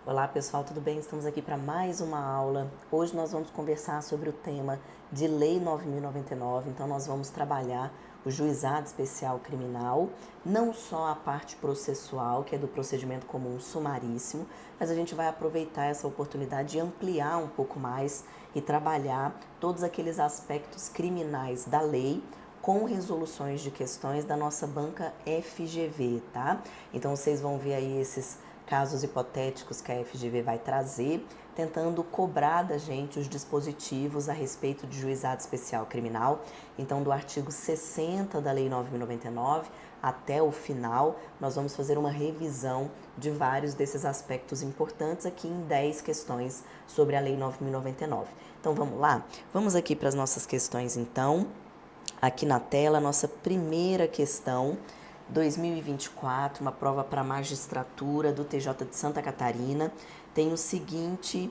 Olá pessoal, tudo bem? Estamos aqui para mais uma aula. Hoje nós vamos conversar sobre o tema de Lei 9.099, então nós vamos trabalhar o juizado especial criminal, não só a parte processual, que é do procedimento comum sumaríssimo, mas a gente vai aproveitar essa oportunidade de ampliar um pouco mais e trabalhar todos aqueles aspectos criminais da lei com resoluções de questões da nossa banca FGV, tá? Então vocês vão ver aí esses casos hipotéticos que a FGV vai trazer, tentando cobrar da gente os dispositivos a respeito de juizado especial criminal. Então, do artigo 60 da Lei 9.099 até o final, nós vamos fazer uma revisão de vários desses aspectos importantes aqui em 10 questões sobre a Lei 9.099. Então, vamos lá? Vamos aqui para as nossas questões, então. Aqui na tela, nossa primeira questão, 2024, uma prova para magistratura do TJ de Santa Catarina, tem a seguinte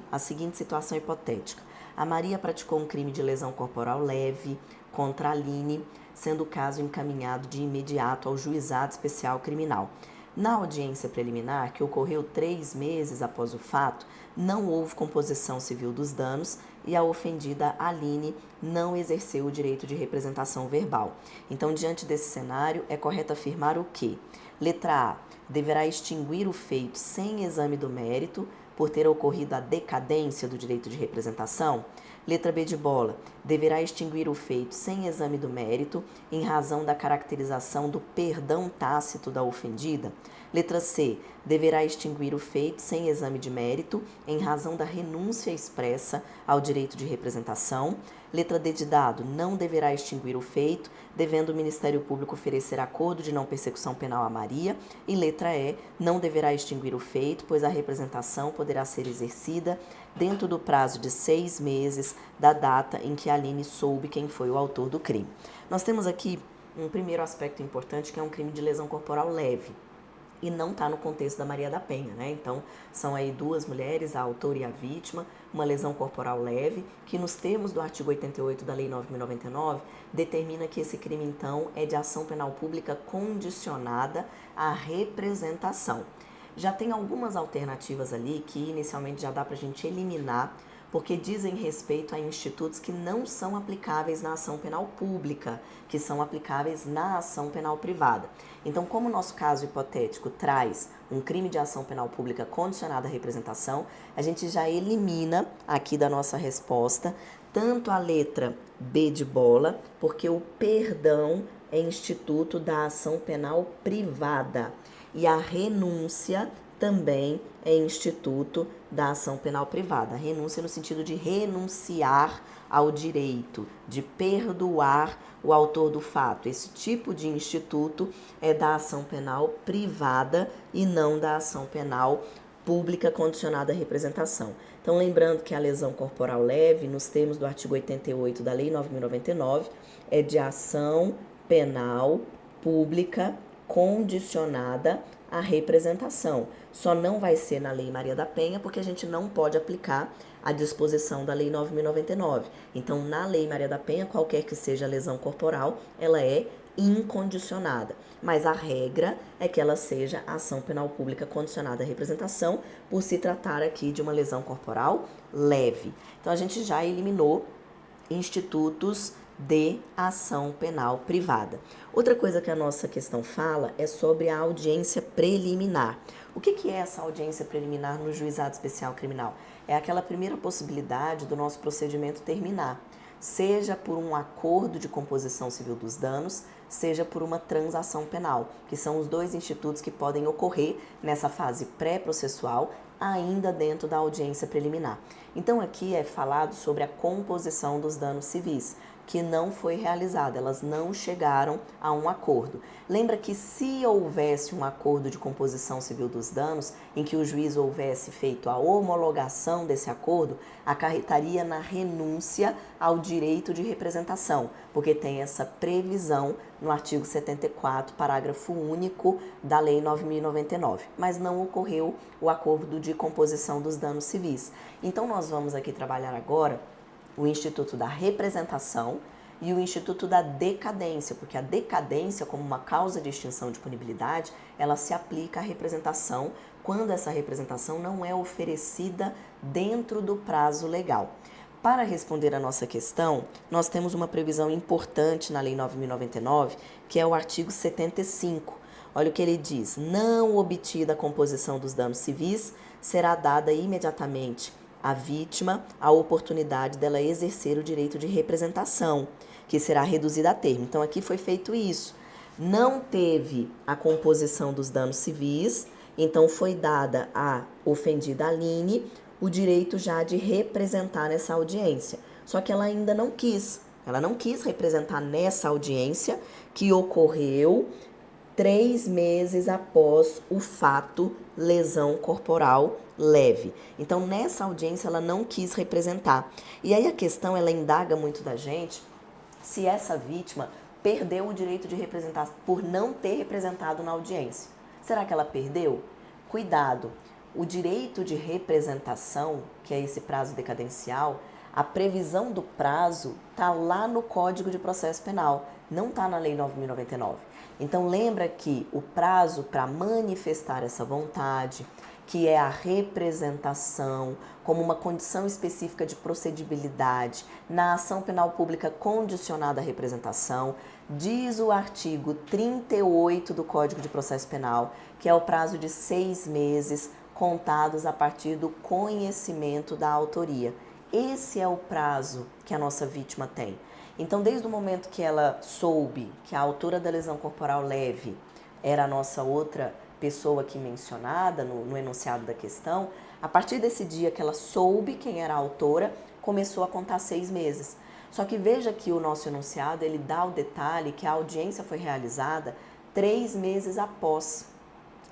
situação hipotética. A Maria praticou um crime de lesão corporal leve contra a Aline, sendo o caso encaminhado de imediato ao juizado especial criminal. Na audiência preliminar, que ocorreu 3 meses após o fato, não houve composição civil dos danos e a ofendida Aline não exerceu o direito de representação verbal. Então, diante desse cenário, é correto afirmar o quê? Letra A. Deverá extinguir o feito sem exame do mérito, por ter ocorrido a decadência do direito de representação. Letra B de bola. Deverá extinguir o feito sem exame do mérito, em razão da caracterização do perdão tácito da ofendida. Letra C. Deverá extinguir o feito sem exame de mérito, em razão da renúncia expressa ao direito de representação. Letra D de dado. Não deverá extinguir o feito, devendo o Ministério Público oferecer acordo de não persecução penal a Maria. E letra E. Não deverá extinguir o feito, pois a representação poderá ser exercida dentro do prazo de 6 meses da data em que a Aline soube quem foi o autor do crime. Nós temos aqui um primeiro aspecto importante, que é um crime de lesão corporal leve. E não está no contexto da Maria da Penha, né? Então, são aí 2 mulheres, a autora e a vítima, uma lesão corporal leve, que nos termos do artigo 88 da Lei 9.099, determina que esse crime, então, é de ação penal pública condicionada à representação. Já tem algumas alternativas ali que inicialmente já dá para a gente eliminar, porque dizem respeito a institutos que não são aplicáveis na ação penal pública, que são aplicáveis na ação penal privada. Então, como o nosso caso hipotético traz um crime de ação penal pública condicionada à representação, a gente já elimina aqui da nossa resposta tanto a letra B de bola, porque o perdão é instituto da ação penal privada, e a renúncia também é instituto da ação penal privada. Renúncia no sentido de renunciar ao direito, de perdoar o autor do fato. Esse tipo de instituto é da ação penal privada e não da ação penal pública condicionada à representação. Então, lembrando que a lesão corporal leve, nos termos do artigo 88 da Lei 9.099, é de ação penal pública condicionada à representação. Só não vai ser na Lei Maria da Penha, porque a gente não pode aplicar a disposição da Lei 9.099. Então, na Lei Maria da Penha, qualquer que seja a lesão corporal, ela é incondicionada. Mas a regra é que ela seja ação penal pública condicionada à representação, por se tratar aqui de uma lesão corporal leve. Então, a gente já eliminou institutos de ação penal privada. Outra coisa que a nossa questão fala é sobre a audiência preliminar. O que é essa audiência preliminar no juizado especial criminal? É aquela primeira possibilidade do nosso procedimento terminar, seja por um acordo de composição civil dos danos, seja por uma transação penal, que são os 2 institutos que podem ocorrer nessa fase pré-processual, ainda dentro da audiência preliminar. Então, aqui é falado sobre a composição dos danos civis, que não foi realizada, elas não chegaram a um acordo. Lembra que se houvesse um acordo de composição civil dos danos, em que o juiz houvesse feito a homologação desse acordo, acarretaria na renúncia ao direito de representação, porque tem essa previsão no artigo 74, parágrafo único da Lei 9.099. Mas não ocorreu o acordo de composição dos danos civis. Então, nós vamos aqui trabalhar agora o Instituto da Representação e o Instituto da Decadência, porque a decadência, como uma causa de extinção de punibilidade, ela se aplica à representação quando essa representação não é oferecida dentro do prazo legal. Para responder a nossa questão, nós temos uma previsão importante na Lei 9.099, que é o artigo 75. Olha o que ele diz: não obtida a composição dos danos civis, será dada imediatamente à vítima a oportunidade dela exercer o direito de representação, que será reduzida a termo. Então, aqui foi feito isso. Não teve a composição dos danos civis, então foi dada à ofendida Aline o direito já de representar nessa audiência. Só que ela ainda não quis. Ela não quis representar nessa audiência que ocorreu 3 meses após o fato lesão corporal leve. Então, nessa audiência, ela não quis representar. E aí a questão, ela indaga muito da gente se essa vítima perdeu o direito de representar por não ter representado na audiência. Será que ela perdeu? Cuidado! O direito de representação, que é esse prazo decadencial, a previsão do prazo está lá no Código de Processo Penal, não está na Lei 9.099. Então lembra que o prazo para manifestar essa vontade, que é a representação como uma condição específica de procedibilidade na ação penal pública condicionada à representação, diz o artigo 38 do Código de Processo Penal, que é o prazo de 6 meses contados a partir do conhecimento da autoria. Esse é o prazo que a nossa vítima tem. Então, desde o momento que ela soube que a autora da lesão corporal leve era a nossa outra pessoa aqui mencionada no enunciado da questão, a partir desse dia que ela soube quem era a autora, começou a contar 6 meses. Só que veja que o nosso enunciado, ele dá o detalhe que a audiência foi realizada 3 meses após.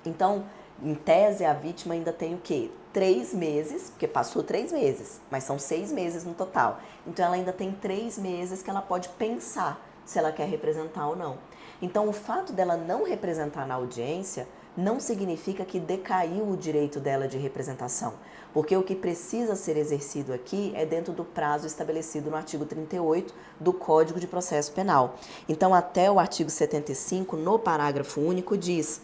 Então, em tese, a vítima ainda tem o quê? 3 meses, porque passou 3 meses, mas são 6 meses no total. Então, ela ainda tem 3 meses que ela pode pensar se ela quer representar ou não. Então, o fato dela não representar na audiência não significa que decaiu o direito dela de representação, porque o que precisa ser exercido aqui é dentro do prazo estabelecido no artigo 38 do Código de Processo Penal. Então, até o artigo 75, no parágrafo único, diz: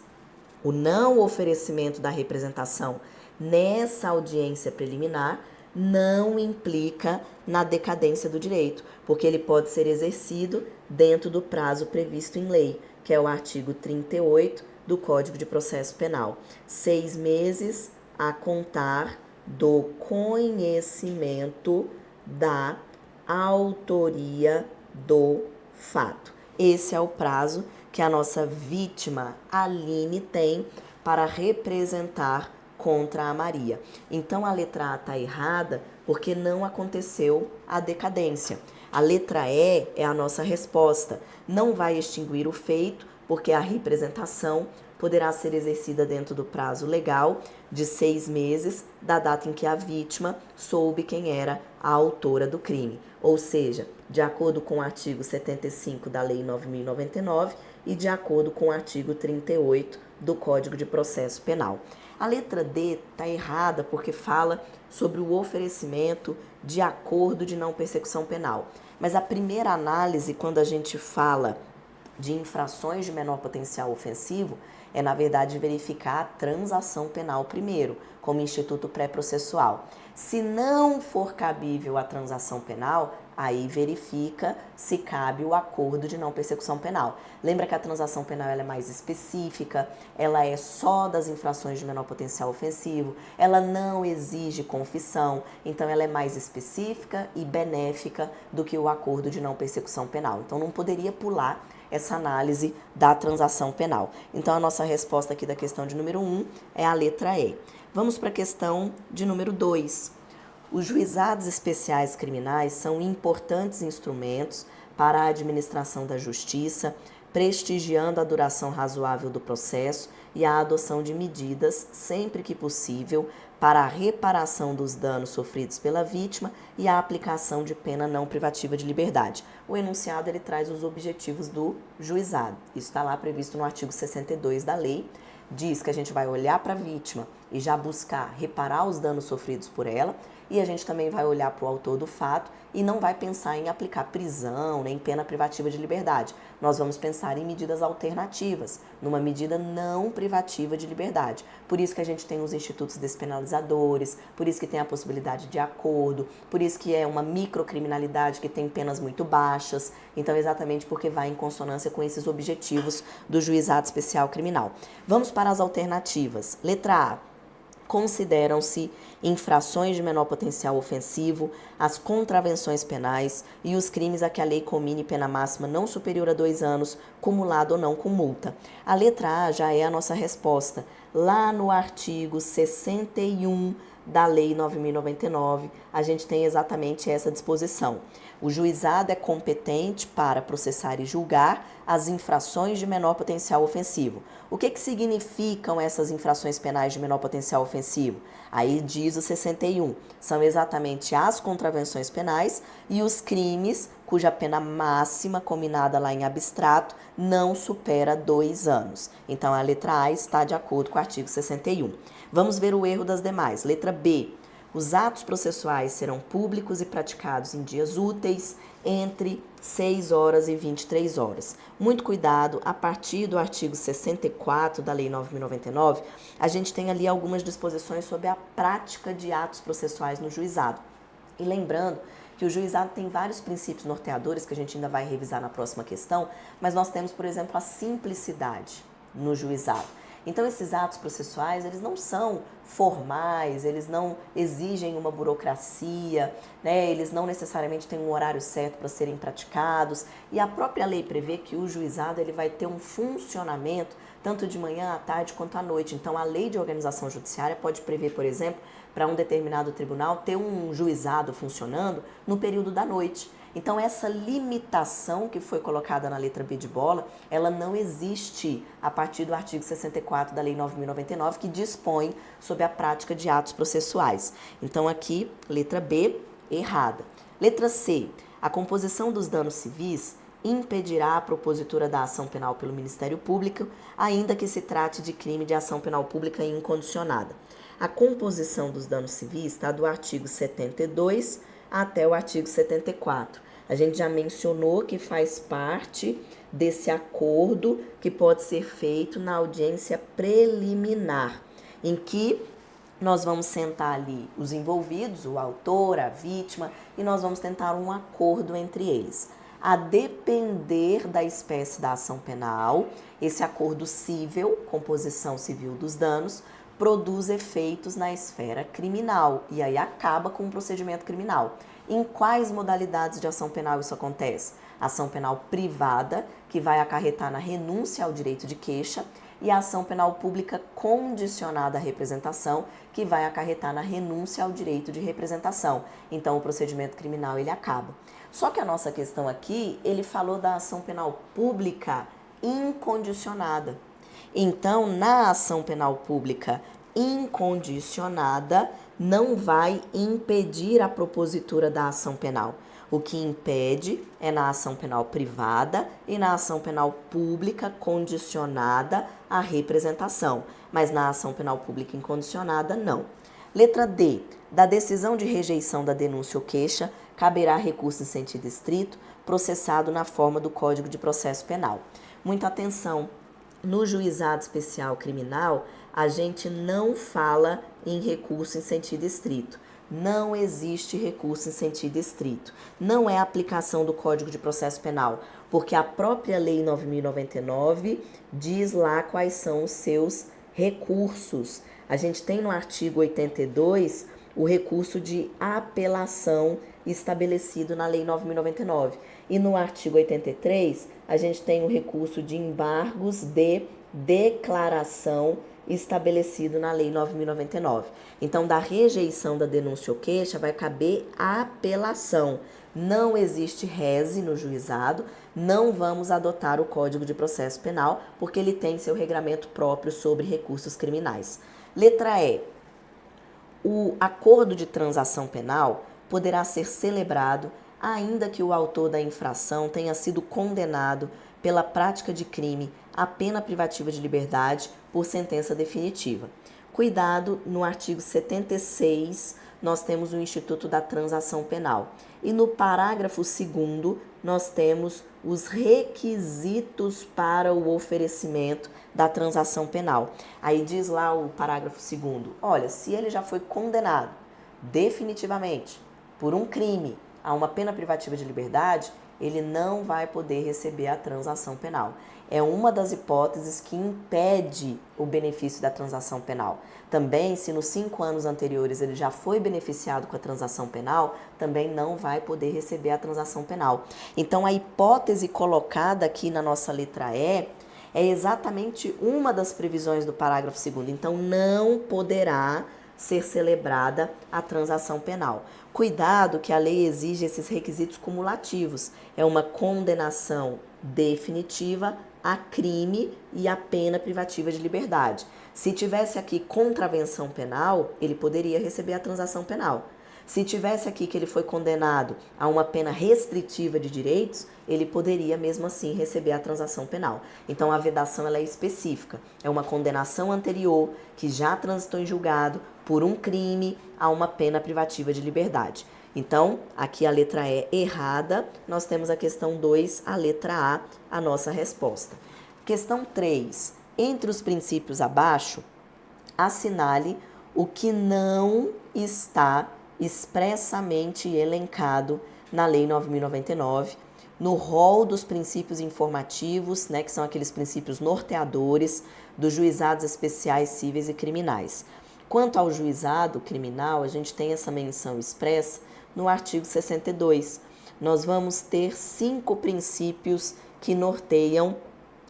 o não oferecimento da representação nessa audiência preliminar não implica na decadência do direito, porque ele pode ser exercido dentro do prazo previsto em lei, que é o artigo 38 do Código de Processo Penal. 6 meses a contar do conhecimento da autoria do fato. Esse é o prazo que a nossa vítima, Aline, tem para representar contra a Maria. Então, a letra A está errada porque não aconteceu a decadência. A letra E é a nossa resposta. Não vai extinguir o feito, porque a representação poderá ser exercida dentro do prazo legal de 6 meses da data em que a vítima soube quem era a autora do crime. Ou seja, de acordo com o artigo 75 da Lei 9.099 e de acordo com o artigo 38 do Código de Processo Penal. A letra D está errada porque fala sobre o oferecimento de acordo de não persecução penal. Mas a primeira análise, quando a gente fala de infrações de menor potencial ofensivo, é, na verdade, verificar a transação penal primeiro, como instituto pré-processual. Se não for cabível a transação penal, aí verifica se cabe o acordo de não persecução penal. Lembra que a transação penal ela é mais específica, ela é só das infrações de menor potencial ofensivo, ela não exige confissão, então ela é mais específica e benéfica do que o acordo de não persecução penal. Então não poderia pular essa análise da transação penal. Então a nossa resposta aqui da questão de número 1 é a letra E. Vamos para a questão de número 2. Os juizados especiais criminais são importantes instrumentos para a administração da justiça, prestigiando a duração razoável do processo e a adoção de medidas, sempre que possível, para a reparação dos danos sofridos pela vítima e a aplicação de pena não privativa de liberdade. O enunciado ele traz os objetivos do juizado. Isso está lá previsto no artigo 62 da lei. Diz que a gente vai olhar para a vítima e já buscar reparar os danos sofridos por ela. E a gente também vai olhar para o autor do fato e não vai pensar em aplicar prisão nem pena privativa de liberdade. Nós vamos pensar em medidas alternativas, numa medida não privativa de liberdade. Por isso que a gente tem os institutos despenalizadores, por isso que tem a possibilidade de acordo, por isso que é uma microcriminalidade que tem penas muito baixas. Então, exatamente porque vai em consonância com esses objetivos do Juizado Especial Criminal. Vamos para as alternativas. Letra A. Consideram-se infrações de menor potencial ofensivo as contravenções penais e os crimes a que a lei comine pena máxima não superior a 2 anos, cumulado ou não com multa. A letra A já é a nossa resposta. Lá no artigo 61 da Lei 9.099, a gente tem exatamente essa disposição. O juizado é competente para processar e julgar as infrações de menor potencial ofensivo. O que significam essas infrações penais de menor potencial ofensivo? Aí diz o 61, são exatamente as contravenções penais e os crimes cuja pena máxima, combinada lá em abstrato, não supera 2 anos. Então, a letra A está de acordo com o artigo 61. Vamos ver o erro das demais. Letra B. Os atos processuais serão públicos e praticados em dias úteis entre 6 horas e 23 horas. Muito cuidado, a partir do artigo 64 da Lei 9.099, a gente tem ali algumas disposições sobre a prática de atos processuais no juizado. E lembrando que o juizado tem vários princípios norteadores que a gente ainda vai revisar na próxima questão, mas nós temos, por exemplo, a simplicidade no juizado. Então, esses atos processuais, eles não são formais, eles não exigem uma burocracia, né? Eles não necessariamente têm um horário certo para serem praticados. E a própria lei prevê que o juizado ele vai ter um funcionamento tanto de manhã, à tarde, quanto à noite. Então, a lei de organização judiciária pode prever, por exemplo, para um determinado tribunal ter um juizado funcionando no período da noite. Então, essa limitação que foi colocada na letra B de bola, ela não existe a partir do artigo 64 da Lei 9.099, que dispõe sobre a prática de atos processuais. Então, aqui, letra B, errada. Letra C, a composição dos danos civis impedirá a propositura da ação penal pelo Ministério Público, ainda que se trate de crime de ação penal pública incondicionada. A composição dos danos civis está do artigo 72 até o artigo 74. A gente já mencionou que faz parte desse acordo que pode ser feito na audiência preliminar, em que nós vamos sentar ali os envolvidos, o autor, a vítima, e nós vamos tentar um acordo entre eles. A depender da espécie da ação penal, esse acordo cível, composição civil dos danos, produz efeitos na esfera criminal e aí acaba com o procedimento criminal. Em quais modalidades de ação penal isso acontece? Ação penal privada, que vai acarretar na renúncia ao direito de queixa, e a ação penal pública condicionada à representação, que vai acarretar na renúncia ao direito de representação. Então, o procedimento criminal ele acaba. Só que a nossa questão aqui, ele falou da ação penal pública incondicionada. Então, na ação penal pública incondicionada, não vai impedir a propositura da ação penal. O que impede é na ação penal privada e na ação penal pública condicionada à representação, mas na ação penal pública incondicionada, não. Letra D. Da decisão de rejeição da denúncia ou queixa, caberá recurso em sentido estrito, processado na forma do Código de Processo Penal. Muita atenção. No Juizado Especial Criminal, a gente não fala em recurso em sentido estrito. Não existe recurso em sentido estrito. Não é aplicação do Código de Processo Penal, porque a própria Lei 9.099 diz lá quais são os seus recursos. A gente tem no artigo 82 o recurso de apelação estabelecido na Lei 9.099. E no artigo 83, a gente tem o recurso de embargos de declaração estabelecido na Lei 9.099. Então, da rejeição da denúncia ou queixa vai caber a apelação. Não existe rese no juizado, não vamos adotar o Código de Processo Penal, porque ele tem seu regramento próprio sobre recursos criminais. Letra E. O acordo de transação penal poderá ser celebrado ainda que o autor da infração tenha sido condenado pela prática de crime à pena privativa de liberdade por sentença definitiva. Cuidado, no artigo 76, nós temos o Instituto da Transação Penal. E no parágrafo 2º, nós temos os requisitos para o oferecimento da transação penal. Aí diz lá o parágrafo 2º, olha, se ele já foi condenado definitivamente por um crime a uma pena privativa de liberdade, ele não vai poder receber a transação penal. É uma das hipóteses que impede o benefício da transação penal. Também, se nos 5 anos anteriores ele já foi beneficiado com a transação penal, também não vai poder receber a transação penal. Então, a hipótese colocada aqui na nossa letra E é exatamente uma das previsões do parágrafo 2º. Então, não poderá ser celebrada a transação penal. Cuidado que a lei exige esses requisitos cumulativos. É uma condenação definitiva a crime e a pena privativa de liberdade. Se tivesse aqui contravenção penal, ele poderia receber a transação penal. Se tivesse aqui que ele foi condenado a uma pena restritiva de direitos, ele poderia mesmo assim receber a transação penal. Então a vedação ela é específica. É uma condenação anterior que já transitou em julgado por um crime a uma pena privativa de liberdade. Então, aqui a letra E errada, nós temos a questão 2, a letra A, a nossa resposta. Questão 3. Entre os princípios abaixo, assinale o que não está expressamente elencado na Lei 9.099, no rol dos princípios informativos, né, que são aqueles princípios norteadores dos juizados especiais cíveis e criminais. Quanto ao juizado criminal, a gente tem essa menção expressa no artigo 62. Nós vamos ter 5 princípios que norteiam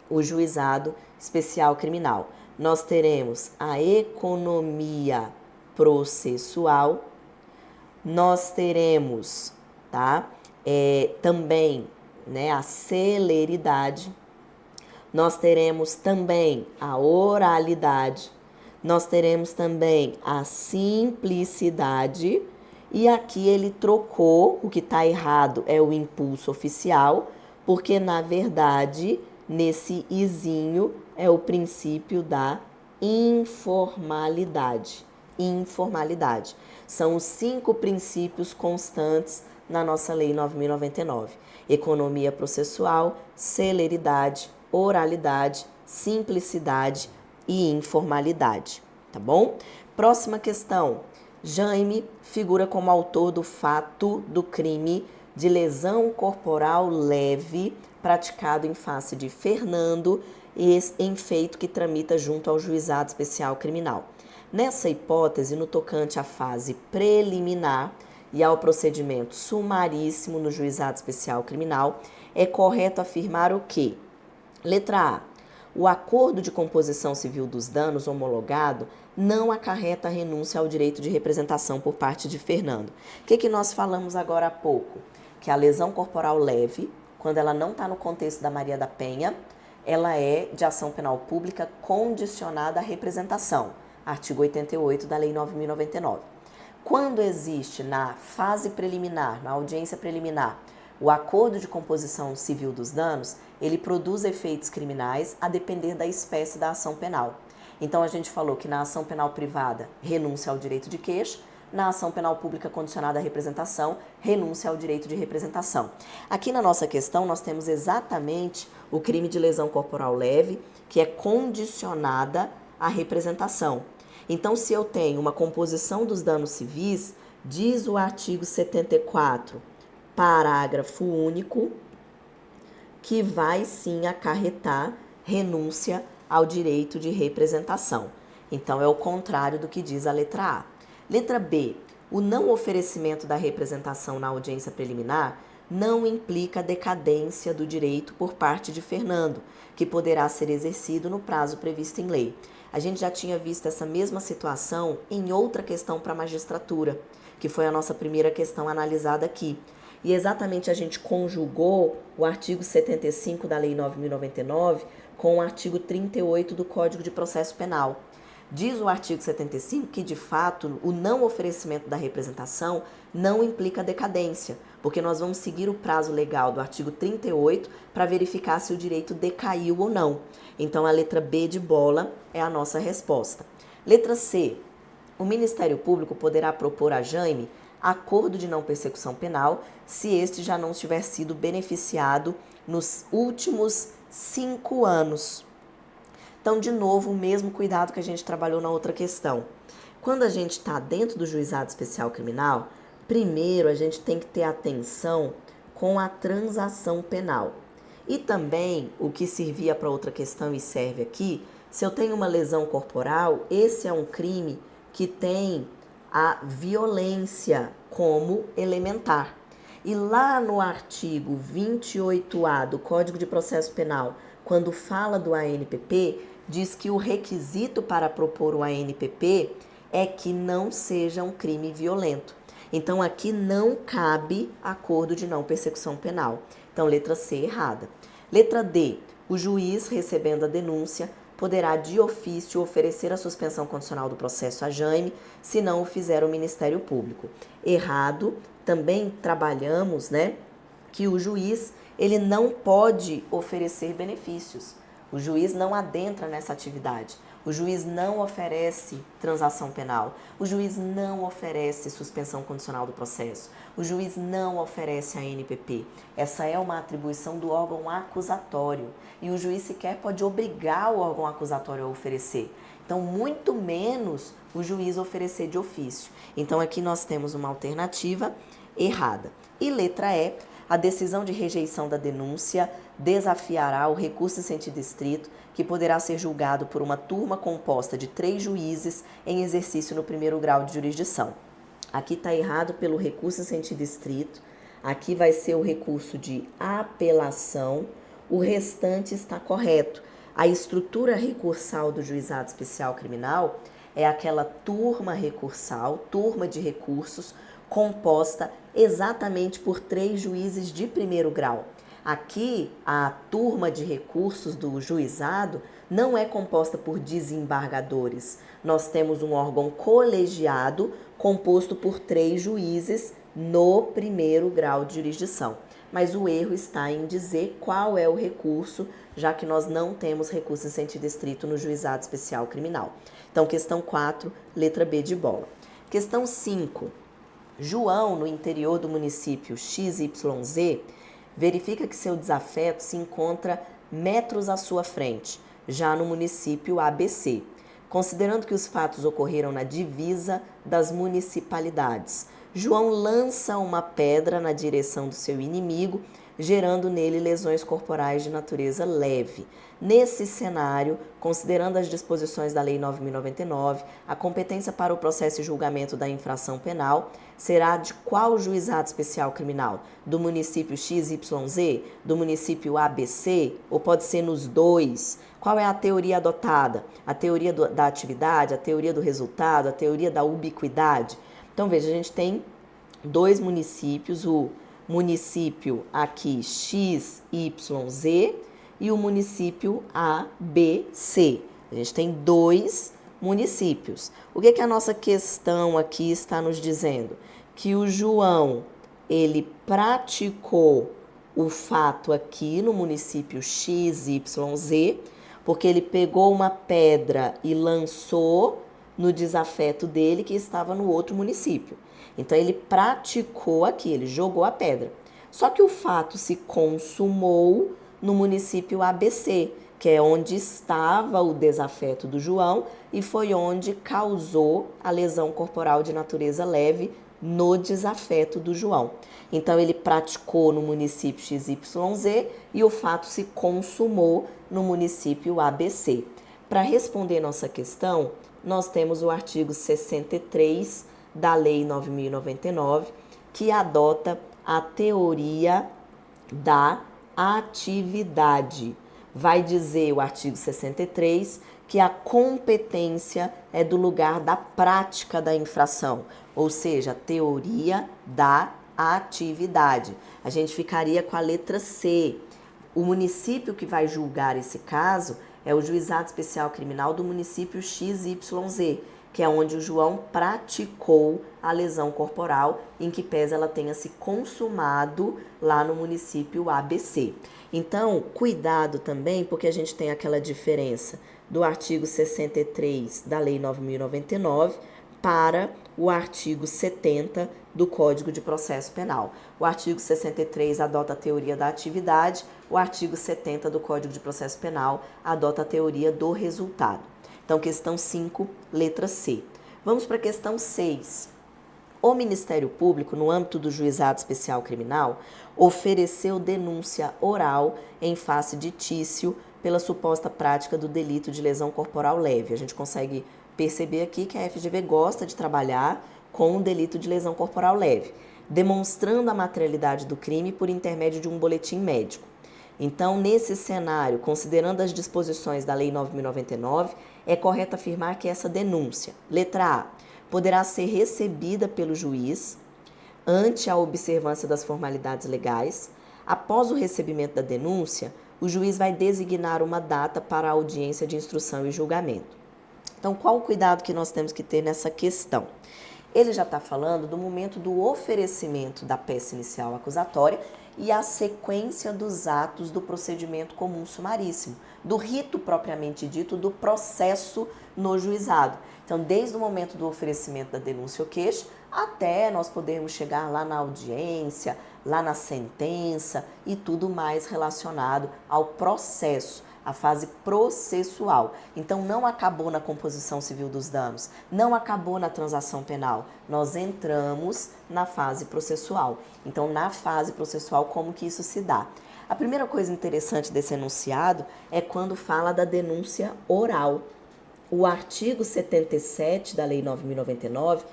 o juizado especial criminal. Nós teremos a economia processual, nós teremos, também, a celeridade, nós teremos também a oralidade, nós teremos também a simplicidade, e aqui ele trocou, o que está errado é o impulso oficial, porque na verdade, nesse izinho, é o princípio da informalidade. Informalidade. São os 5 princípios constantes na nossa Lei 9.099. Economia processual, celeridade, oralidade, simplicidade e informalidade, tá bom? Próxima questão. Jaime figura como autor do fato do crime de lesão corporal leve praticado em face de Fernando em feito que tramita junto ao Juizado Especial Criminal. Nessa hipótese, no tocante à fase preliminar e ao procedimento sumaríssimo no Juizado Especial Criminal, é correto afirmar o quê? Letra A. O acordo de composição civil dos danos homologado não acarreta a renúncia ao direito de representação por parte de Fernando. O que nós falamos agora há pouco? Que a lesão corporal leve, quando ela não está no contexto da Maria da Penha, ela é de ação penal pública condicionada à representação. Artigo 88 da Lei 9.099. Quando existe na fase preliminar, na audiência preliminar, o acordo de composição civil dos danos, ele produz efeitos criminais a depender da espécie da ação penal. Então, a gente falou que na ação penal privada, renúncia ao direito de queixa, na ação penal pública condicionada à representação, renúncia ao direito de representação. Aqui na nossa questão, nós temos exatamente o crime de lesão corporal leve, que é condicionada à representação. Então, se eu tenho uma composição dos danos civis, diz o artigo 74, parágrafo único, que vai sim acarretar renúncia ao direito de representação. Então, é o contrário do que diz a letra A. Letra B. O não oferecimento da representação na audiência preliminar não implica decadência do direito por parte de Fernando, que poderá ser exercido no prazo previsto em lei. A gente já tinha visto essa mesma situação em outra questão para a magistratura, que foi a nossa primeira questão analisada aqui. E exatamente a gente conjugou o artigo 75 da Lei 9.099 com o artigo 38 do Código de Processo Penal. Diz o artigo 75 que, de fato, o não oferecimento da representação não implica decadência, porque nós vamos seguir o prazo legal do artigo 38 para verificar se o direito decaiu ou não. Então, a letra B de bola é a nossa resposta. Letra C. O Ministério Público poderá propor a Jaime acordo de não persecução penal se este já não tiver sido beneficiado nos últimos 5 anos. Então, de novo, o mesmo cuidado que a gente trabalhou na outra questão. Quando a gente está dentro do juizado especial criminal, primeiro a gente tem que ter atenção com a transação penal. E também, o que servia para outra questão e serve aqui, se eu tenho uma lesão corporal, esse é um crime que tem a violência como elementar. E lá no artigo 28A do Código de Processo Penal, quando fala do ANPP, diz que o requisito para propor o ANPP é que não seja um crime violento. Então, aqui não cabe acordo de não persecução penal. Então, letra C errada. Letra D. O juiz, recebendo a denúncia, poderá de ofício oferecer a suspensão condicional do processo a Jaime, se não o fizer o Ministério Público. Errado. Também trabalhamos, que o juiz ele não pode oferecer benefícios. O juiz não adentra nessa atividade. O juiz não oferece transação penal. O juiz não oferece suspensão condicional do processo. O juiz não oferece a ANPP. Essa é uma atribuição do órgão acusatório. E o juiz sequer pode obrigar o órgão acusatório a oferecer. Então, muito menos o juiz oferecer de ofício. Então, aqui nós temos uma alternativa errada. E letra E, a decisão de rejeição da denúncia desafiará o recurso em sentido estrito, que poderá ser julgado por uma turma composta de 3 juízes em exercício no primeiro grau de jurisdição. Aqui está errado pelo recurso em sentido estrito, aqui vai ser o recurso de apelação, o restante está correto. A estrutura recursal do juizado especial criminal é aquela turma recursal, turma de recursos, composta exatamente por 3 juízes de primeiro grau. Aqui, a turma de recursos do juizado não é composta por desembargadores. Nós temos um órgão colegiado composto por 3 juízes no primeiro grau de jurisdição. Mas o erro está em dizer qual é o recurso, já que nós não temos recurso em sentido estrito no juizado especial criminal. Então, questão 4, letra B de bola. Questão 5. João, no interior do município XYZ, verifica que seu desafeto se encontra metros à sua frente, já no município ABC, considerando que os fatos ocorreram na divisa das municipalidades. João lança uma pedra na direção do seu inimigo, gerando nele lesões corporais de natureza leve. Nesse cenário, considerando as disposições da Lei 9.099, a competência para o processo e julgamento da infração penal será de qual juizado especial criminal? Do município XYZ? Do município ABC? Ou pode ser nos dois? Qual é a teoria adotada? A teoria da atividade, a teoria do resultado, a teoria da ubiquidade? Então, veja, a gente tem 2 municípios, o município aqui XYZ e o município ABC. A gente tem 2 municípios. O que a nossa questão aqui está nos dizendo? Que o João, ele praticou o fato aqui no município XYZ, porque ele pegou uma pedra e lançou no desafeto dele que estava no outro município. Então, ele praticou aqui, ele jogou a pedra. Só que o fato se consumou no município ABC, que é onde estava o desafeto do João e foi onde causou a lesão corporal de natureza leve no desafeto do João. Então, ele praticou no município XYZ e o fato se consumou no município ABC. Para responder nossa questão, nós temos o artigo 63 da Lei 9.099, que adota a teoria da atividade. Vai dizer o artigo 63 que a competência é do lugar da prática da infração, ou seja, a teoria da atividade. A gente ficaria com a letra C. O município que vai julgar esse caso é o Juizado Especial Criminal do município XYZ, que é onde o João praticou a lesão corporal, em que pese ela tenha se consumado lá no município ABC. Então, cuidado também, porque a gente tem aquela diferença do artigo 63 da Lei 9.099 para o artigo 70 do Código de Processo Penal. O artigo 63 adota a teoria da atividade, o artigo 70 do Código de Processo Penal adota a teoria do resultado. Então, questão 5, letra C. Vamos para a questão 6. O Ministério Público, no âmbito do Juizado Especial Criminal, ofereceu denúncia oral em face de Tício pela suposta prática do delito de lesão corporal leve. A gente consegue perceber aqui que a FGV gosta de trabalhar com o delito de lesão corporal leve, demonstrando a materialidade do crime por intermédio de um boletim médico. Então, nesse cenário, considerando as disposições da Lei 9.099, é correto afirmar que essa denúncia, letra A, poderá ser recebida pelo juiz ante a observância das formalidades legais. Após o recebimento da denúncia, o juiz vai designar uma data para a audiência de instrução e julgamento. Então, qual o cuidado que nós temos que ter nessa questão? Ele já está falando do momento do oferecimento da peça inicial acusatória e a sequência dos atos do procedimento comum sumaríssimo, do rito propriamente dito, do processo no juizado. Então, desde o momento do oferecimento da denúncia ou queixa, até nós podermos chegar lá na audiência, lá na sentença e tudo mais relacionado ao processo, a fase processual. Então, não acabou na composição civil dos danos, não acabou na transação penal. Nós entramos na fase processual. Então, na fase processual, como que isso se dá? A primeira coisa interessante desse enunciado é quando fala da denúncia oral. O artigo 77 da Lei 9.099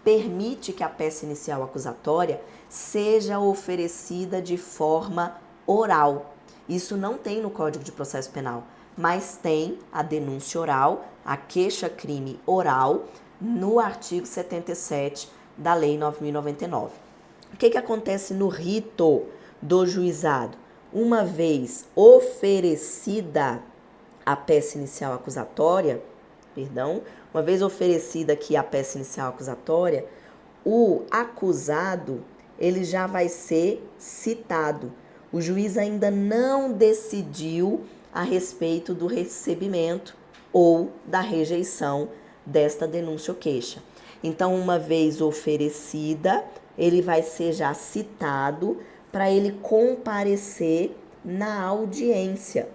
permite que a peça inicial acusatória seja oferecida de forma oral. Isso não tem no Código de Processo Penal, mas tem a denúncia oral, a queixa-crime oral, no artigo 77 da Lei 9.099. O que acontece no rito do juizado? Uma vez oferecida a peça inicial acusatória, uma vez oferecida aqui a peça inicial acusatória, o acusado, ele já vai ser citado. O juiz ainda não decidiu a respeito do recebimento ou da rejeição desta denúncia ou queixa. Então, uma vez oferecida, ele vai ser já citado para ele comparecer na audiência.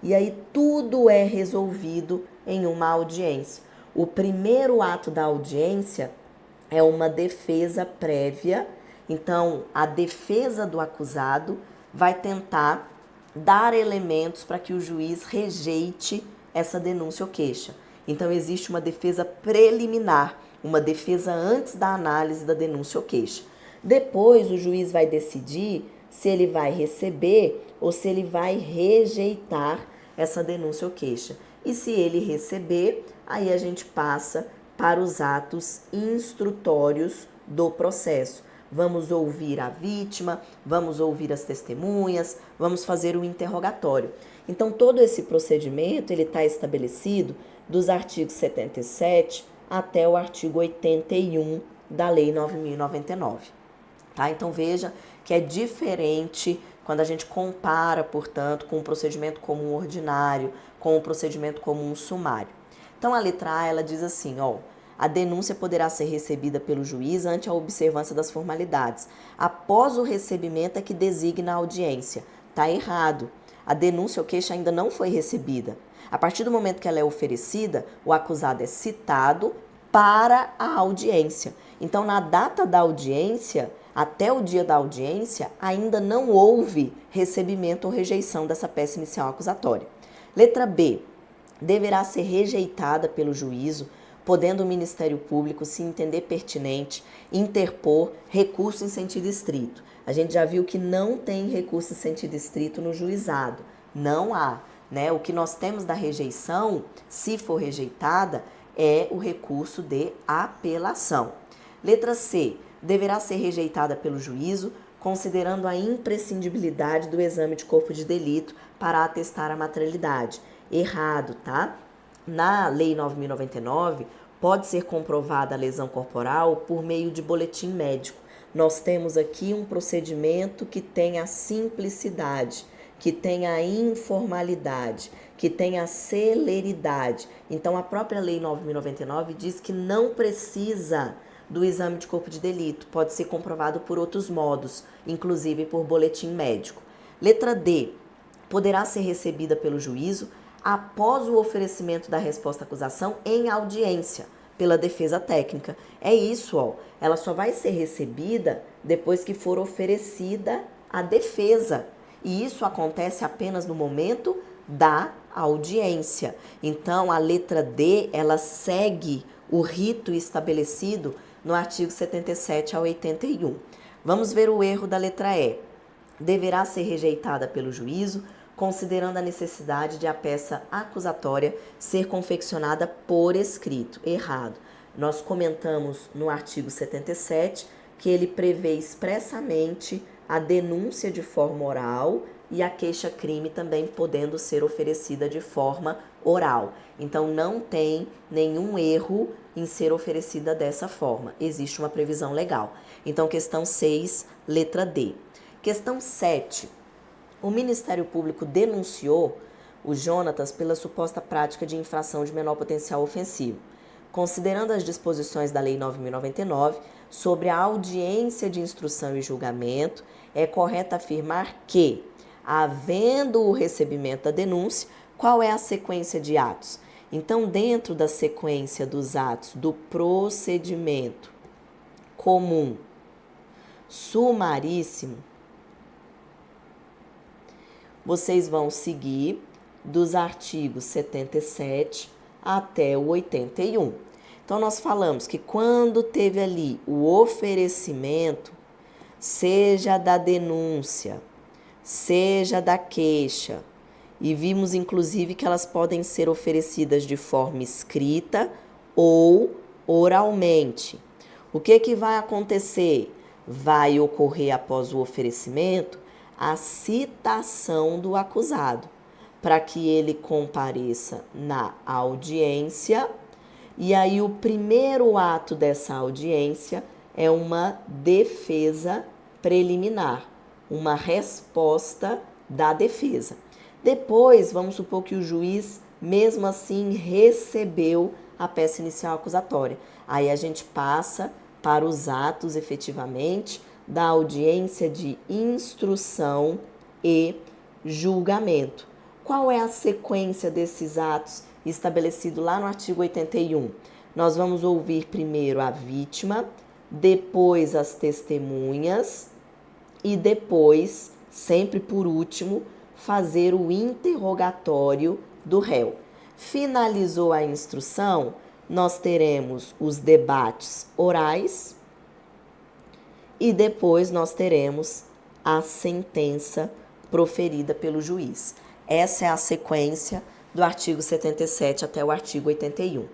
E aí tudo é resolvido em uma audiência. O primeiro ato da audiência é uma defesa prévia. Então, a defesa do acusado vai tentar dar elementos para que o juiz rejeite essa denúncia ou queixa. Então, existe uma defesa preliminar, uma defesa antes da análise da denúncia ou queixa. Depois, o juiz vai decidir se ele vai receber ou se ele vai rejeitar essa denúncia ou queixa. E se ele receber, aí a gente passa para os atos instrutórios do processo. Vamos ouvir a vítima, vamos ouvir as testemunhas, vamos fazer o interrogatório. Então, todo esse procedimento ele está estabelecido dos artigos 77 até o artigo 81 da Lei 9.099. Tá? Então, veja que é diferente quando a gente compara, portanto, com o procedimento comum ordinário, com o procedimento comum sumário. Então, a letra A, ela diz assim, a denúncia poderá ser recebida pelo juiz ante a observância das formalidades. Após o recebimento é que designa a audiência. Está errado. A denúncia ou queixa ainda não foi recebida. A partir do momento que ela é oferecida, o acusado é citado para a audiência. Então, na data da audiência, até o dia da audiência, ainda não houve recebimento ou rejeição dessa peça inicial acusatória. Letra B. Deverá ser rejeitada pelo juízo, podendo o Ministério Público, se entender pertinente, interpor recurso em sentido estrito. A gente já viu que não tem recurso em sentido estrito no juizado. Não há, né? O que nós temos da rejeição, se for rejeitada, é o recurso de apelação. Letra C. Deverá ser rejeitada pelo juízo, considerando a imprescindibilidade do exame de corpo de delito para atestar a materialidade. Errado, tá? Na Lei 9.099, pode ser comprovada a lesão corporal por meio de boletim médico. Nós temos aqui um procedimento que tem a simplicidade. que tem a informalidade, que tem a celeridade. Então, a própria Lei 9.099 diz que não precisa do exame de corpo de delito, pode ser comprovado por outros modos, inclusive por boletim médico. Letra D, poderá ser recebida pelo juízo após o oferecimento da resposta à acusação em audiência pela defesa técnica. É isso, ó. Ela só vai ser recebida depois que for oferecida a defesa. E isso acontece apenas no momento da audiência. Então, a letra D, ela segue o rito estabelecido no artigo 77 a 81. Vamos ver o erro da letra E. Deverá ser rejeitada pelo juízo, considerando a necessidade de a peça acusatória ser confeccionada por escrito. Errado. Nós comentamos no artigo 77 que ele prevê expressamente a denúncia de forma oral e a queixa-crime também podendo ser oferecida de forma oral. Então, não tem nenhum erro em ser oferecida dessa forma. Existe uma previsão legal. Então, questão 6, letra D. Questão 7. O Ministério Público denunciou o Jonatas pela suposta prática de infração de menor potencial ofensivo. Considerando as disposições da Lei 9.099 sobre a audiência de instrução e julgamento, é correto afirmar que, havendo o recebimento da denúncia, qual é a sequência de atos? Então, dentro da sequência dos atos do procedimento comum sumaríssimo, vocês vão seguir dos artigos 77 até o 81. Então, nós falamos que quando teve ali o oferecimento, seja da denúncia, seja da queixa, e vimos inclusive que elas podem ser oferecidas de forma escrita ou oralmente. O que vai acontecer? Vai ocorrer após o oferecimento a citação do acusado, para que ele compareça na audiência, e aí o primeiro ato dessa audiência é uma defesa preliminar, uma resposta da defesa. Depois, vamos supor que o juiz, mesmo assim, recebeu a peça inicial acusatória. Aí a gente passa para os atos, efetivamente, da audiência de instrução e julgamento. Qual é a sequência desses atos estabelecido lá no artigo 81? Nós vamos ouvir primeiro a vítima, depois as testemunhas e depois, sempre por último, fazer o interrogatório do réu. Finalizou a instrução, nós teremos os debates orais e depois nós teremos a sentença proferida pelo juiz. Essa é a sequência do artigo 77 até o artigo 81.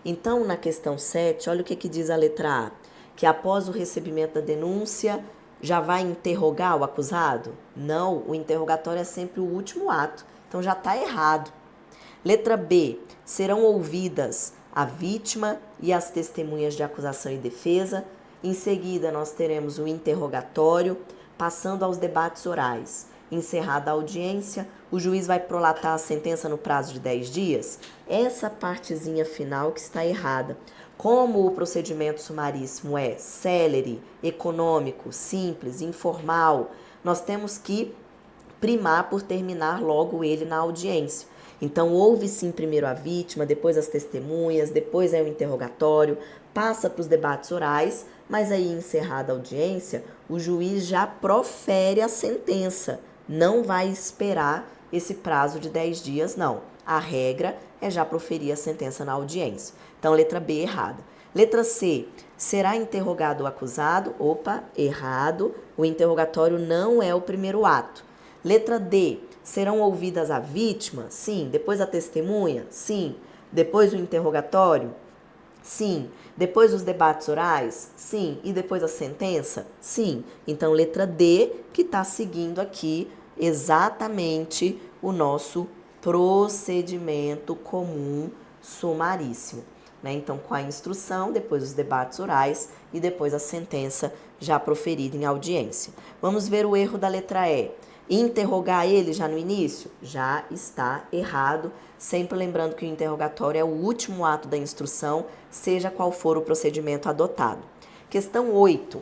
Então, na questão 7, olha o que diz a letra A. Que após o recebimento da denúncia, já vai interrogar o acusado? Não, o interrogatório é sempre o último ato, então já está errado. Letra B, serão ouvidas a vítima e as testemunhas de acusação e defesa. Em seguida, nós teremos o interrogatório, passando aos debates orais. Encerrada a audiência, o juiz vai prolatar a sentença no prazo de 10 dias? Essa partezinha final que está errada. Como o procedimento sumaríssimo é célere, econômico, simples, informal, nós temos que primar por terminar logo ele na audiência. Então, ouve sim primeiro a vítima, depois as testemunhas, depois é o interrogatório, passa para os debates orais, mas aí, encerrada a audiência, o juiz já profere a sentença, não vai esperar esse prazo de 10 dias, não. A regra é já proferir a sentença na audiência. Então, letra B, errada. Letra C, será interrogado o acusado? Opa, errado. O interrogatório não é o primeiro ato. Letra D, serão ouvidas a vítima? Sim. Depois a testemunha? Sim. Depois o interrogatório? Sim. Depois os debates orais? Sim. E depois a sentença? Sim. Então, letra D, que está seguindo aqui exatamente o nosso procedimento comum sumaríssimo. Então, com a instrução, depois os debates orais e depois a sentença já proferida em audiência. Vamos ver o erro da letra E. Interrogar ele já no início? Já está errado, sempre lembrando que o interrogatório é o último ato da instrução, seja qual for o procedimento adotado. Questão 8.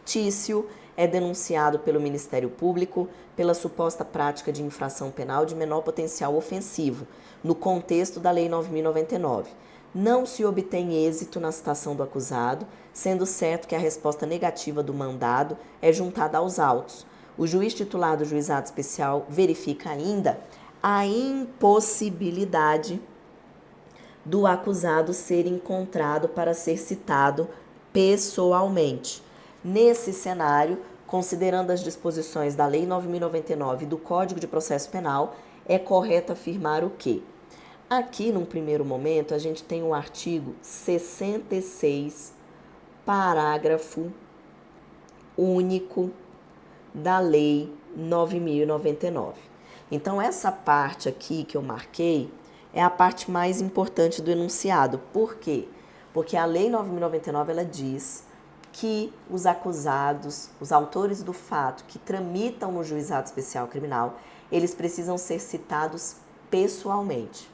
Tício é denunciado pelo Ministério Público pela suposta prática de infração penal de menor potencial ofensivo, no contexto da Lei 9.099. Não se obtém êxito na citação do acusado, sendo certo que a resposta negativa do mandado é juntada aos autos. O juiz titular do juizado especial verifica ainda a impossibilidade do acusado ser encontrado para ser citado pessoalmente. Nesse cenário, considerando as disposições da Lei 9.099 e do Código de Processo Penal, é correto afirmar o quê? Aqui, num primeiro momento, a gente tem o artigo 66, parágrafo único da Lei 9.099. Então, essa parte aqui que eu marquei é a parte mais importante do enunciado. Por quê? Porque a Lei 9.099, ela diz que os acusados, os autores do fato que tramitam no Juizado Especial Criminal, eles precisam ser citados pessoalmente.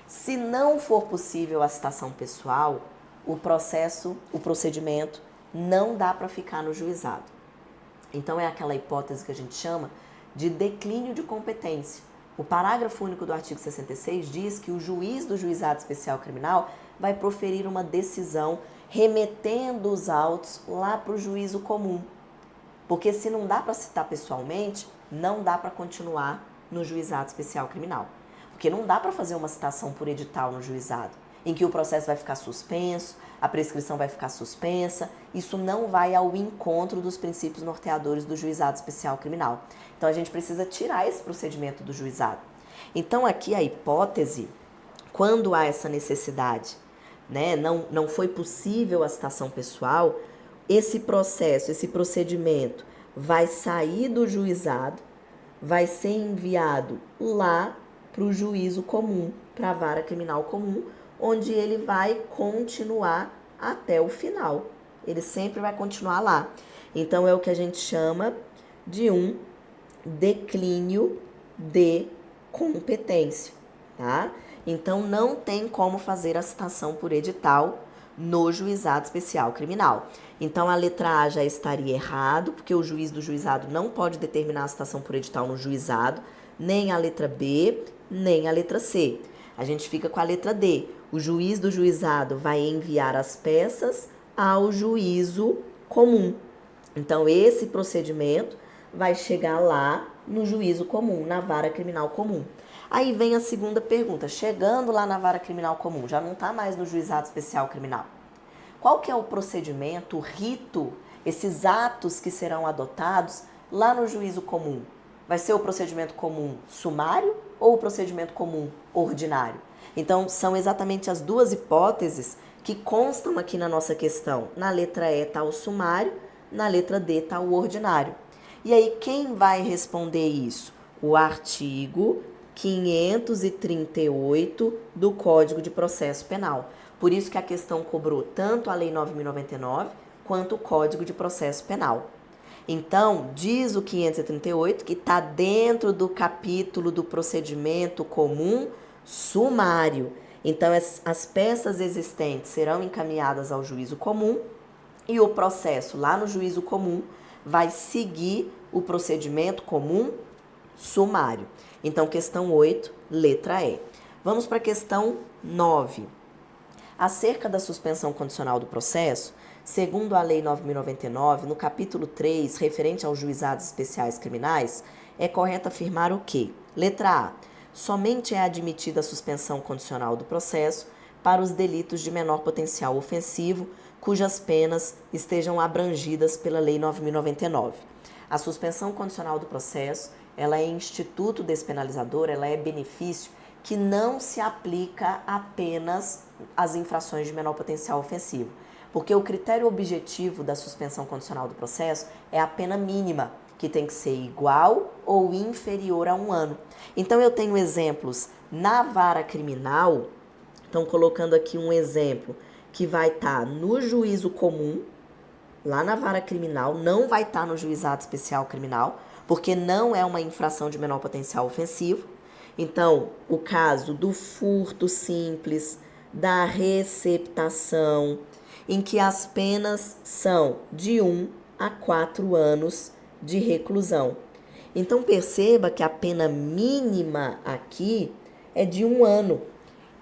Se não for possível a citação pessoal, o procedimento não dá para ficar no juizado. Então é aquela hipótese que a gente chama de declínio de competência. O parágrafo único do artigo 66 diz que o juiz do Juizado Especial Criminal vai proferir uma decisão remetendo os autos lá para o juízo comum. Porque se não dá para citar pessoalmente, não dá para continuar no Juizado Especial Criminal. Porque não dá para fazer uma citação por edital no juizado, em que o processo vai ficar suspenso, a prescrição vai ficar suspensa. Isso não vai ao encontro dos princípios norteadores do Juizado Especial Criminal. Então, a gente precisa tirar esse procedimento do juizado. Então, aqui a hipótese, quando há essa necessidade, né, não foi possível a citação pessoal, esse processo, esse procedimento vai sair do juizado, vai ser enviado lá para o juízo comum, para a vara criminal comum, onde ele vai continuar até o final. Ele sempre vai continuar lá. Então, é o que a gente chama de um declínio de competência, tá? Então, não tem como fazer a citação por edital no Juizado Especial Criminal. Então, a letra A já estaria errado, porque o juiz do juizado não pode determinar a citação por edital no juizado, nem a letra B, nem a letra C. A gente fica com a letra D. O juiz do juizado vai enviar as peças ao juízo comum. Então, esse procedimento vai chegar lá no juízo comum, na vara criminal comum. Aí vem a segunda pergunta. Chegando lá na vara criminal comum, já não está mais no Juizado Especial Criminal. Qual que é o procedimento, o rito, esses atos que serão adotados lá no juízo comum? Vai ser o procedimento comum sumário ou o procedimento comum ordinário? Então, são exatamente as duas hipóteses que constam aqui na nossa questão. Na letra E está o sumário, na letra D está o ordinário. E aí, quem vai responder isso? O artigo 538 do Código de Processo Penal. Por isso que a questão cobrou tanto a Lei 9.099 quanto o Código de Processo Penal. Então, diz o 538 que está dentro do capítulo do procedimento comum sumário. Então, as peças existentes serão encaminhadas ao juízo comum e o processo lá no juízo comum vai seguir o procedimento comum sumário. Então, questão 8, letra E. Vamos para a questão 9. Acerca da suspensão condicional do processo, segundo a Lei 9.099, no capítulo 3, referente aos juizados especiais criminais, é correto afirmar o quê? Letra A. Somente é admitida a suspensão condicional do processo para os delitos de menor potencial ofensivo, cujas penas estejam abrangidas pela Lei 9.099. A suspensão condicional do processo, ela é instituto despenalizador, ela é benefício que não se aplica apenas às infrações de menor potencial ofensivo, porque o critério objetivo da suspensão condicional do processo é a pena mínima, que tem que ser igual ou inferior a 1 ano. Então, eu tenho exemplos na vara criminal, então colocando aqui um exemplo que vai estar no juízo comum, lá na vara criminal, não vai estar no juizado especial criminal, porque não é uma infração de menor potencial ofensivo. Então, o caso do furto simples, da receptação, em que as penas são de 1 a 4 anos de reclusão. Então, perceba que a pena mínima aqui é de 1 ano.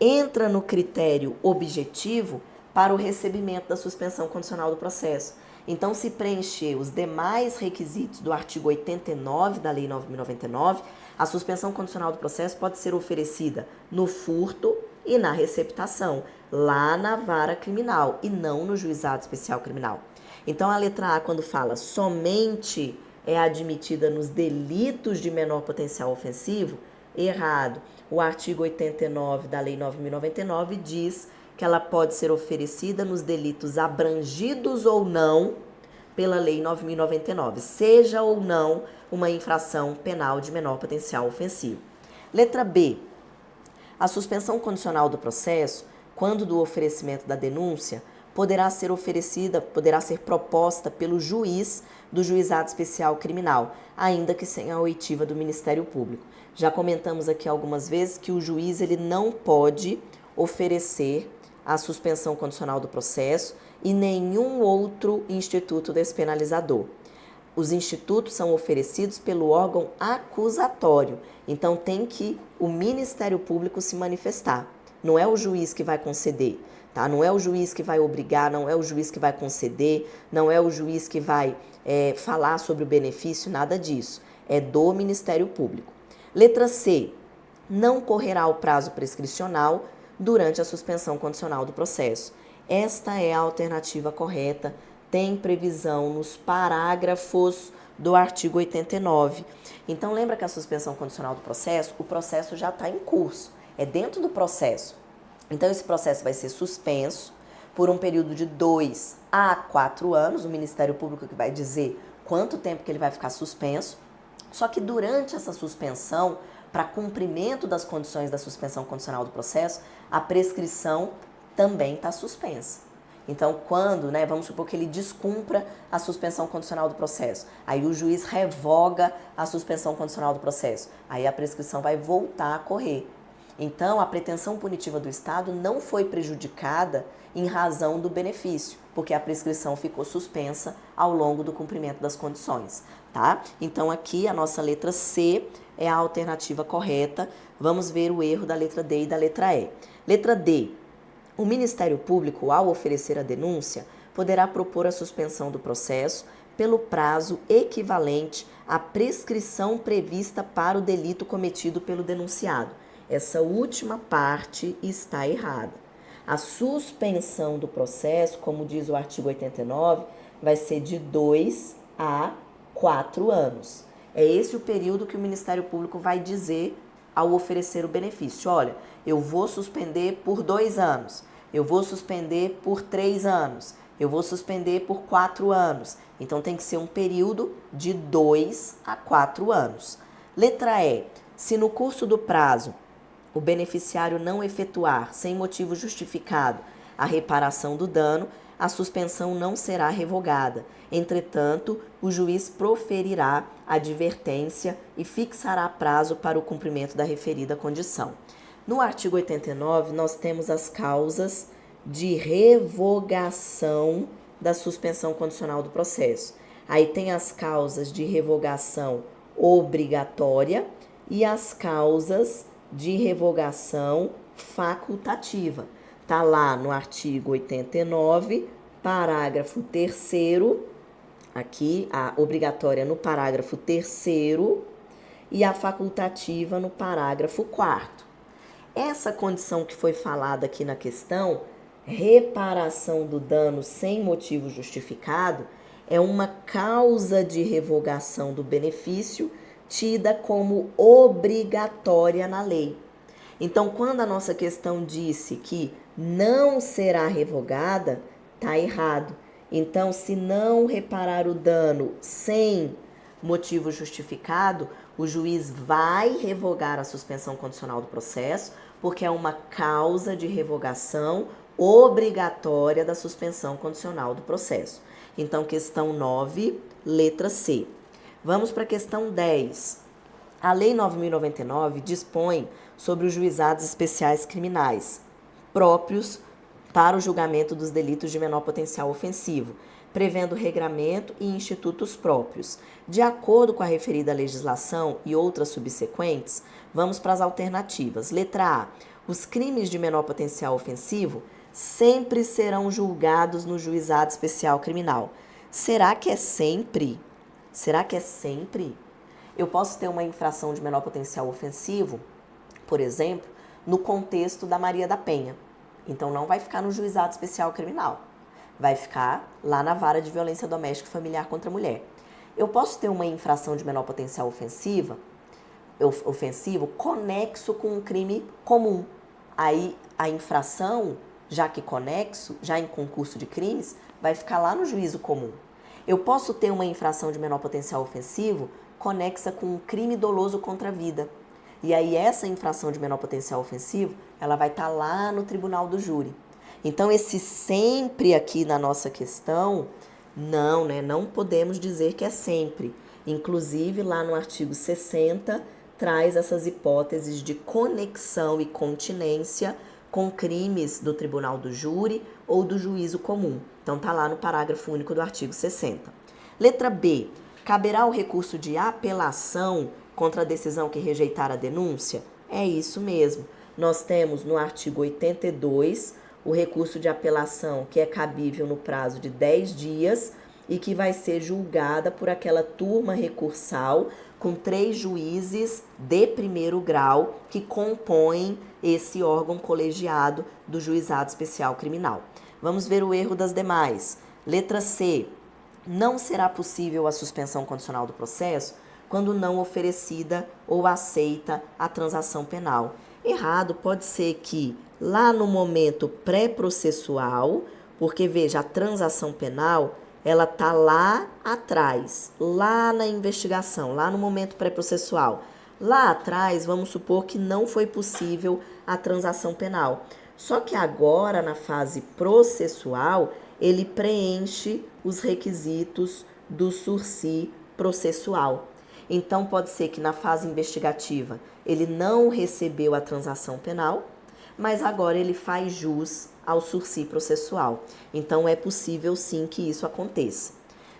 Entra no critério objetivo para o recebimento da suspensão condicional do processo. Então, se preencher os demais requisitos do artigo 89 da Lei 9.099, a suspensão condicional do processo pode ser oferecida no furto e na receptação, lá na vara criminal e não no juizado especial criminal. Então, a letra A, quando fala somente é admitida nos delitos de menor potencial ofensivo, errado. O artigo 89 da Lei 9.099 diz que ela pode ser oferecida nos delitos abrangidos ou não pela Lei 9.099, seja ou não uma infração penal de menor potencial ofensivo. Letra B. A suspensão condicional do processo, quando do oferecimento da denúncia, poderá ser proposta pelo juiz do juizado especial criminal, ainda que sem a oitiva do Ministério Público. Já comentamos aqui algumas vezes que o juiz ele não pode oferecer a suspensão condicional do processo e nenhum outro instituto despenalizador. Os institutos são oferecidos pelo órgão acusatório, então tem que o Ministério Público se manifestar. Não é o juiz que vai conceder, tá? Não é o juiz que vai obrigar, não é o juiz que vai conceder, não é o juiz que vai falar sobre o benefício, nada disso. É do Ministério Público. Letra C. Não correrá o prazo prescricional durante a suspensão condicional do processo. Esta é a alternativa correta, tem previsão nos parágrafos do artigo 89. Então, lembra que a suspensão condicional do processo, o processo já está em curso, é dentro do processo. Então, esse processo vai ser suspenso por um período de 2 a 4 anos, o Ministério Público que vai dizer quanto tempo que ele vai ficar suspenso, só que durante essa suspensão, para cumprimento das condições da suspensão condicional do processo, a prescrição também está suspensa. Então, quando, vamos supor que ele descumpra a suspensão condicional do processo, aí o juiz revoga a suspensão condicional do processo, aí a prescrição vai voltar a correr. Então, a pretensão punitiva do Estado não foi prejudicada em razão do benefício, porque a prescrição ficou suspensa ao longo do cumprimento das condições, tá? Então, aqui a nossa letra C é a alternativa correta. Vamos ver o erro da letra D e da letra E. Letra D. O Ministério Público, ao oferecer a denúncia, poderá propor a suspensão do processo pelo prazo equivalente à prescrição prevista para o delito cometido pelo denunciado. Essa última parte está errada. A suspensão do processo, como diz o artigo 89, vai ser de 2 a 4 anos. É esse o período que o Ministério Público vai dizer ao oferecer o benefício. Olha, eu vou suspender por 2 anos, eu vou suspender por 3 anos, eu vou suspender por 4 anos. Então, tem que ser um período de 2 a 4 anos. Letra E. Se no curso do prazo o beneficiário não efetuar, sem motivo justificado, a reparação do dano, a suspensão não será revogada. Entretanto, o juiz proferirá advertência e fixará prazo para o cumprimento da referida condição. No artigo 89, nós temos as causas de revogação da suspensão condicional do processo. Aí tem as causas de revogação obrigatória e as causas de revogação facultativa. Está lá no artigo 89, parágrafo 3º, aqui a obrigatória no parágrafo 3º e a facultativa no parágrafo 4º. Essa condição que foi falada aqui na questão, reparação do dano sem motivo justificado, é uma causa de revogação do benefício tida como obrigatória na lei. Então, quando a nossa questão disse que não será revogada, está errado. Então, se não reparar o dano sem motivo justificado, o juiz vai revogar a suspensão condicional do processo, porque é uma causa de revogação obrigatória da suspensão condicional do processo. Então, questão 9, letra C. Vamos para a questão 10. A Lei 9.099 dispõe sobre os juizados especiais criminais, próprios para o julgamento dos delitos de menor potencial ofensivo, prevendo regramento e institutos próprios. De acordo com a referida legislação e outras subsequentes, vamos para as alternativas. Letra A. Os crimes de menor potencial ofensivo sempre serão julgados no juizado especial criminal. Será que é sempre? Será que é sempre? Eu posso ter uma infração de menor potencial ofensivo, por exemplo, no contexto da Maria da Penha. Então não vai ficar no juizado especial criminal. Vai ficar lá na vara de violência doméstica e familiar contra a mulher. Eu posso ter uma infração de menor potencial ofensivo conexo com um crime comum. Aí a infração, já que conexo, já em concurso de crimes, vai ficar lá no juízo comum. Eu posso ter uma infração de menor potencial ofensivo conexa com um crime doloso contra a vida. E aí essa infração de menor potencial ofensivo, ela vai estar lá no tribunal do júri. Então esse sempre aqui na nossa questão, não, né? Não podemos dizer que é sempre. Inclusive lá no artigo 60 traz essas hipóteses de conexão e continência com crimes do tribunal do júri ou do juízo comum. Então tá lá no parágrafo único do artigo 60. Letra B. Caberá o recurso de apelação contra a decisão que rejeitar a denúncia? É isso mesmo. Nós temos no artigo 82 o recurso de apelação que é cabível no prazo de 10 dias e que vai ser julgada por aquela turma recursal com 3 juízes de primeiro grau que compõem esse órgão colegiado do Juizado Especial Criminal. Vamos ver o erro das demais. Letra C. Não será possível a suspensão condicional do processo quando não oferecida ou aceita a transação penal. Errado pode ser que lá no momento pré-processual, porque veja, a transação penal, ela tá lá atrás, lá na investigação, lá no momento pré-processual. Lá atrás, vamos supor que não foi possível a transação penal. Só que agora, na fase processual, ele preenche os requisitos do sursi processual. Então, pode ser que na fase investigativa ele não recebeu a transação penal, mas agora ele faz jus ao sursi processual. Então, é possível sim que isso aconteça.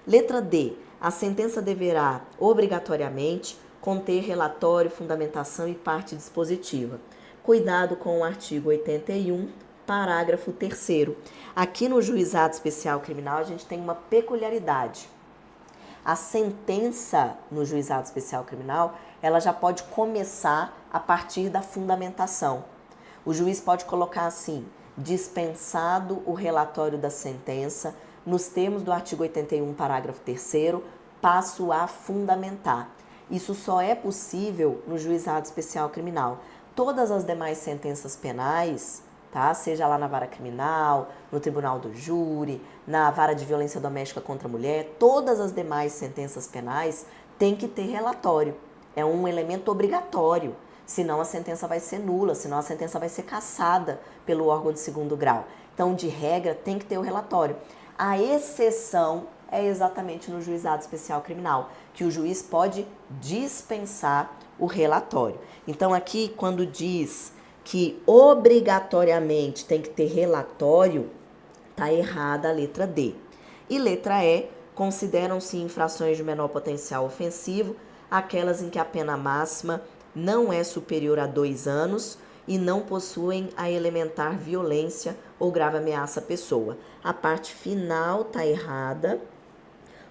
Letra D. A sentença deverá, obrigatoriamente, conter relatório, fundamentação e parte dispositiva. Cuidado com o artigo 81, parágrafo 3º. Aqui no Juizado Especial Criminal, a gente tem uma peculiaridade. A sentença no Juizado Especial Criminal, ela já pode começar a partir da fundamentação. O juiz pode colocar assim: dispensado o relatório da sentença, nos termos do artigo 81, parágrafo 3º, passo a fundamentar. Isso só é possível no Juizado Especial Criminal. Todas as demais sentenças penais, tá? Seja lá na vara criminal, no tribunal do júri, na vara de violência doméstica contra a mulher, todas as demais sentenças penais têm que ter relatório. É um elemento obrigatório. Senão a sentença vai ser nula, senão a sentença vai ser cassada pelo órgão de segundo grau. Então, de regra, tem que ter o relatório. A exceção é exatamente no Juizado Especial Criminal, que o juiz pode dispensar o relatório. Então, aqui, quando diz que obrigatoriamente tem que ter relatório, está errada a letra D. E letra E, consideram-se infrações de menor potencial ofensivo aquelas em que a pena máxima não é superior a 2 anos e não possuem a elementar violência ou grave ameaça à pessoa. A parte final está errada.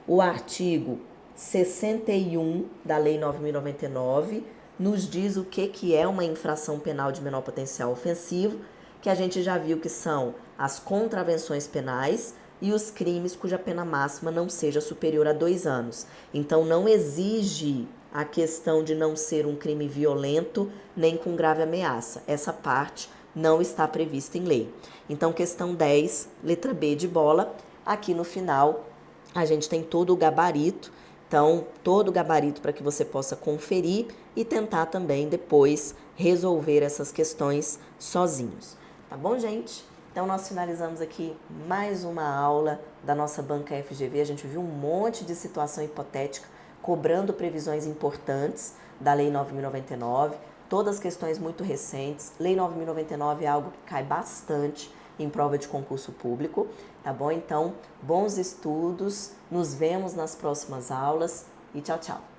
O artigo 61 da Lei 9.099 nos diz o que é uma infração penal de menor potencial ofensivo, que a gente já viu que são as contravenções penais e os crimes cuja pena máxima não seja superior a 2 anos. Então, não exige a questão de não ser um crime violento nem com grave ameaça. Essa parte não está prevista em lei. Então, questão 10, letra B de bola. Aqui no final, a gente tem todo o gabarito. Então, todo o gabarito para que você possa conferir e tentar também depois resolver essas questões sozinhos. Tá bom, gente? Então, nós finalizamos aqui mais uma aula da nossa banca FGV. A gente viu um monte de situação hipotética cobrando previsões importantes da Lei 9.099, todas questões muito recentes. Lei 9.099 é algo que cai bastante em prova de concurso público, tá bom? Então, bons estudos, nos vemos nas próximas aulas e tchau, tchau!